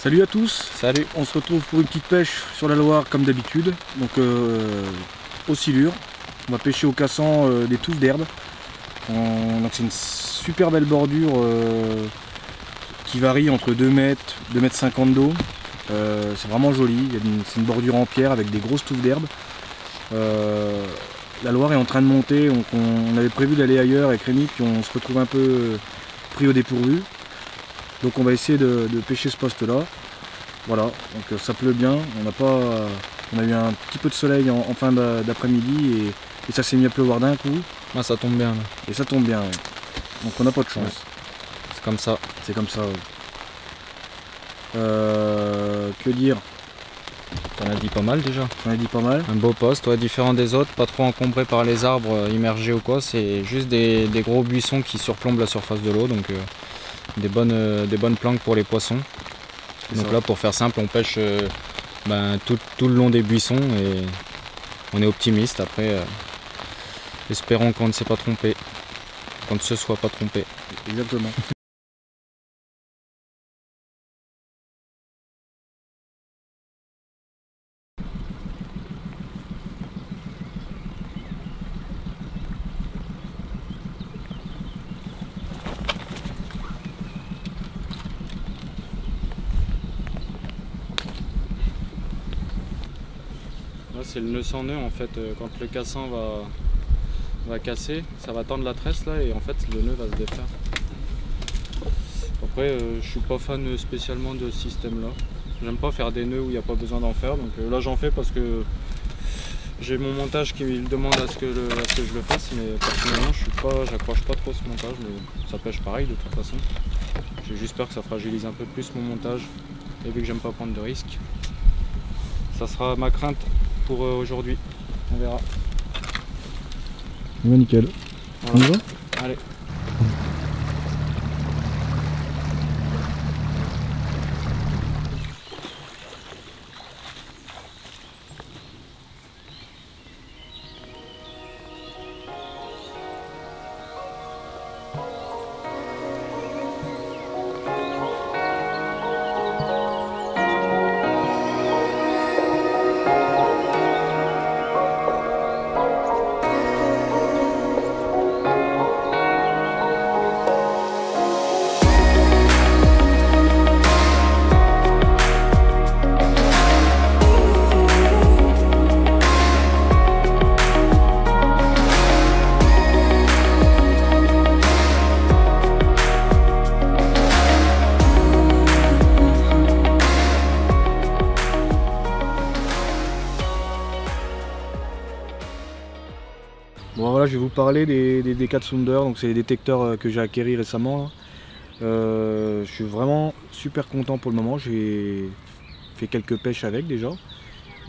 Salut à tous. Salut. On se retrouve pour une petite pêche sur la Loire comme d'habitude. Donc au silure. On va pêcher au cassant des touffes d'herbe. Donc c'est une super belle bordure qui varie entre 2 mètres, 2 mètres 50 d'eau. C'est vraiment joli. C'est une bordure en pierre avec des grosses touffes d'herbe. La Loire est en train de monter. On avait prévu d'aller ailleurs avec Rémi, puis on se retrouve un peu pris au dépourvu. Donc on va essayer de pêcher ce poste là. Voilà, donc ça pleut bien, on a eu un petit peu de soleil en fin d'après-midi et ça s'est mis à pleuvoir d'un coup. Moi ça tombe bien là. Et ça tombe bien, ouais. Donc on n'a pas de chance. Ouais. C'est comme ça. C'est comme ça, ouais. Que dire? T'en as dit pas mal déjà. J'en ai dit pas mal. Un beau poste, ouais, différent des autres, pas trop encombré par les arbres immergés ou quoi, c'est juste des gros buissons qui surplombent la surface de l'eau, donc des bonnes planques pour les poissons. Donc là, pour faire simple, on pêche tout le long des buissons et on est optimiste. Après, espérons qu'on ne s'est pas trompé, qu'on ne se soit pas trompé. Exactement. Là c'est le nœud sans nœud en fait, quand le cassant va casser, ça va tendre la tresse là et en fait le nœud va se défaire. Après je suis pas fan spécialement de ce système là. J'aime pas faire des nœuds où il n'y a pas besoin d'en faire, donc là j'en fais parce que j'ai mon montage qui me demande à ce que je le fasse, mais personnellement j'accroche pas trop ce montage, mais ça pêche pareil de toute façon. J'ai juste peur que ça fragilise un peu plus mon montage et vu que j'aime pas prendre de risques. Ça sera ma crainte pour aujourd'hui, on verra. Ouais, nickel. Voilà. On y va ? Allez. Bon voilà, je vais vous parler des DK Sounder, donc c'est les détecteurs que j'ai acquéris récemment. Je suis vraiment super content pour le moment, j'ai fait quelques pêches avec déjà.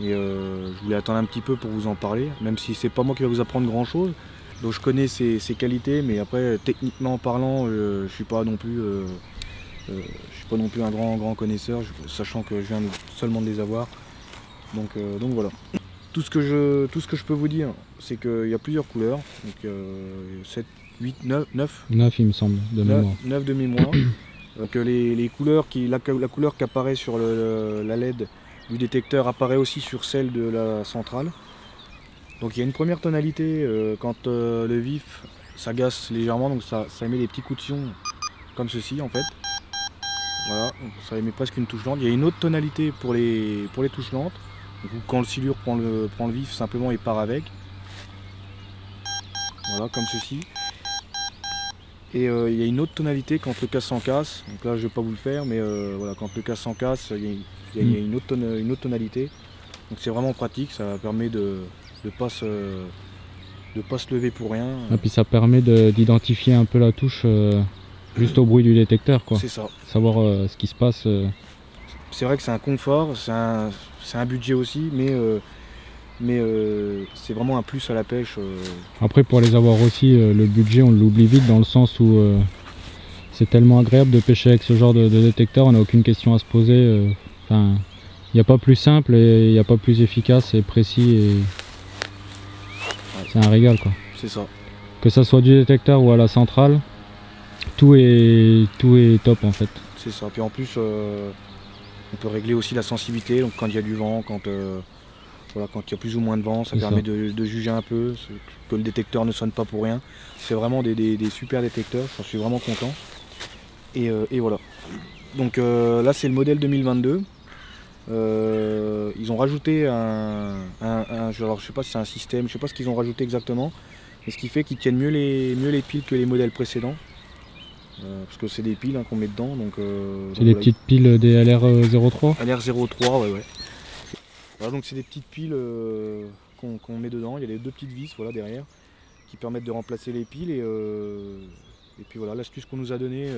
Et je voulais attendre un petit peu pour vous en parler, même si c'est pas moi qui vais vous apprendre grand chose. Donc je connais ses qualités, mais après techniquement parlant, je suis pas non plus un grand connaisseur, sachant que je viens seulement de les avoir. Donc voilà. Tout ce que je peux vous dire, c'est qu'il y a plusieurs couleurs, donc 7, 8, 9 9 il me semble, de mémoire. 9 de mémoire. Donc les couleurs, la couleur qui apparaît sur la LED du détecteur apparaît aussi sur celle de la centrale. Donc il y a une première tonalité quand le vif s'agace légèrement, donc ça émet des petits coups de fion comme ceci en fait. Voilà, donc ça émet presque une touche lente. Il y a une autre tonalité pour les touches lentes. Donc, quand le silure prend le vif, simplement il part avec. Voilà, comme ceci. Et il y a une autre tonalité quand le cassant casse. Donc là je vais pas vous le faire, mais voilà, quand le cassant casse, il y a une autre tonalité. Donc c'est vraiment pratique, ça permet de pas se lever pour rien. Et puis ça permet d'identifier un peu la touche juste au bruit du détecteur, quoi. C'est ça. Savoir ce qui se passe. C'est vrai que c'est un confort, c'est un budget aussi, mais c'est vraiment un plus à la pêche. Après pour les avoir aussi, le budget on l'oublie vite dans le sens où c'est tellement agréable de pêcher avec ce genre de détecteur, on n'a aucune question à se poser. Enfin, il n'y a pas plus simple et il n'y a pas plus efficace et précis. Et c'est un régal, quoi. C'est ça. Que ça soit du détecteur ou à la centrale, tout est top en fait. C'est ça. Puis en plus, On peut régler aussi la sensibilité, donc quand il y a du vent, voilà, quand il y a plus ou moins de vent, ça permet de juger un peu, que le détecteur ne sonne pas pour rien. C'est vraiment des super détecteurs, j'en suis vraiment content. Et voilà. Donc là c'est le modèle 2022. Ils ont rajouté alors je sais pas si c'est un système, je sais pas ce qu'ils ont rajouté exactement, mais ce qui fait qu'ils tiennent mieux les piles que les modèles précédents. Parce que c'est des piles qu'on met dedans. C'est les petites piles des LR03 LR03, ouais. Voilà, donc c'est des petites piles qu'on met dedans. Il y a les deux petites vis voilà, derrière qui permettent de remplacer les piles. Et puis voilà, l'astuce qu'on nous a donnée,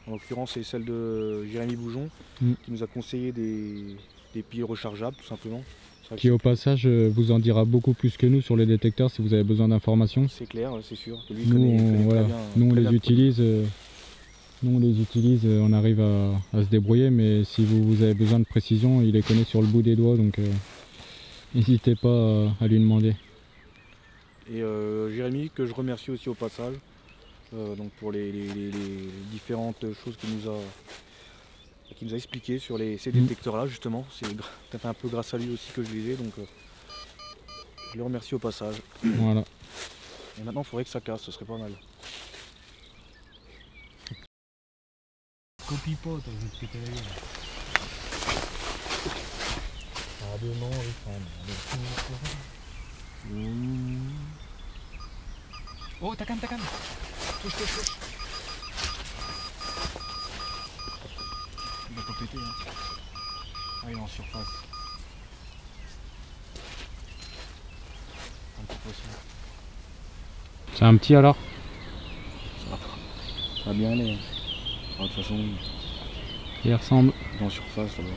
en l'occurrence c'est celle de Jérémy Boujon, qui nous a conseillé des piles rechargeables tout simplement. Qui au passage vous en dira beaucoup plus que nous sur les détecteurs si vous avez besoin d'informations. C'est clair, c'est sûr. Lui, nous on les utilise. On arrive à se débrouiller, mais si vous avez besoin de précision, il les connaît sur le bout des doigts, donc n'hésitez pas à lui demander. Et Jérémy, que je remercie aussi au passage, donc pour les différentes choses qu'il nous a expliquées sur ces détecteurs-là, justement. C'est peut-être un peu grâce à lui aussi que je les ai, donc je le remercie au passage. Voilà. Et maintenant, il faudrait que ça casse, ce serait pas mal. Copie pas, je vais te péter la gueule. Ah ben non, Oh, ta canne. Touche. Il va pas péter, hein. Ah, il est en surface. Un petit poisson. C'est un petit alors? Ça va bien aller, hein. De toute façon, il ressemble. En surface là-bas.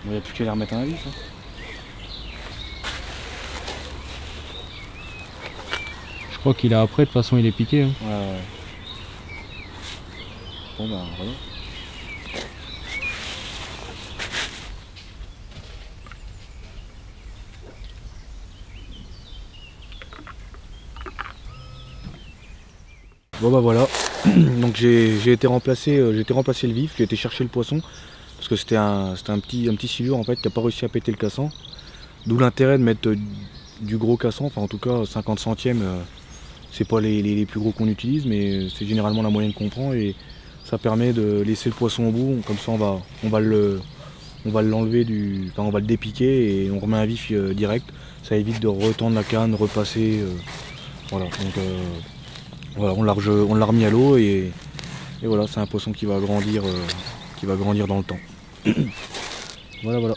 Il n'y a plus qu'à les remettre un vif. Hein. Je crois qu'il est après, de toute façon il est piqué. Hein. Ouais. Bon bah voilà. Bon bah voilà, donc j'ai été remplacé le vif, j'ai été chercher le poisson parce que c'était un petit silure en fait qui n'a pas réussi à péter le cassant. D'où l'intérêt de mettre du gros cassant, enfin en tout cas 50 centièmes, c'est pas les plus gros qu'on utilise, mais c'est généralement la moyenne qu'on prend et ça permet de laisser le poisson au bout, comme ça on va l'enlever on va le dépiquer et on remet un vif direct, ça évite de retendre la canne, repasser, voilà. Donc, voilà, on l'a remis à l'eau et voilà, c'est un poisson qui va grandir dans le temps. Voilà.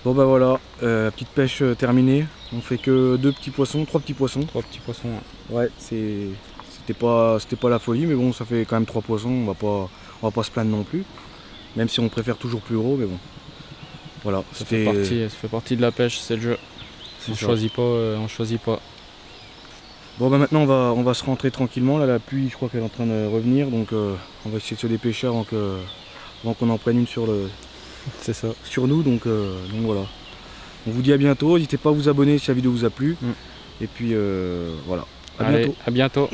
Bon bah voilà, petite pêche terminée. On fait que 3 petits poissons. 3 petits poissons. Ouais, c'était pas la folie, mais bon, ça fait quand même 3 poissons. On va pas se plaindre non plus. Même si on préfère toujours plus gros, mais bon. Voilà, ça fait partie de la pêche, c'est le jeu. On choisit pas. Bon bah maintenant on va se rentrer tranquillement. Là la pluie, je crois qu'elle est en train de revenir, donc on va essayer de se dépêcher avant qu'on en prenne une sur nous, donc voilà. On vous dit à bientôt, n'hésitez pas à vous abonner si la vidéo vous a plu. Et puis voilà, à bientôt. À bientôt.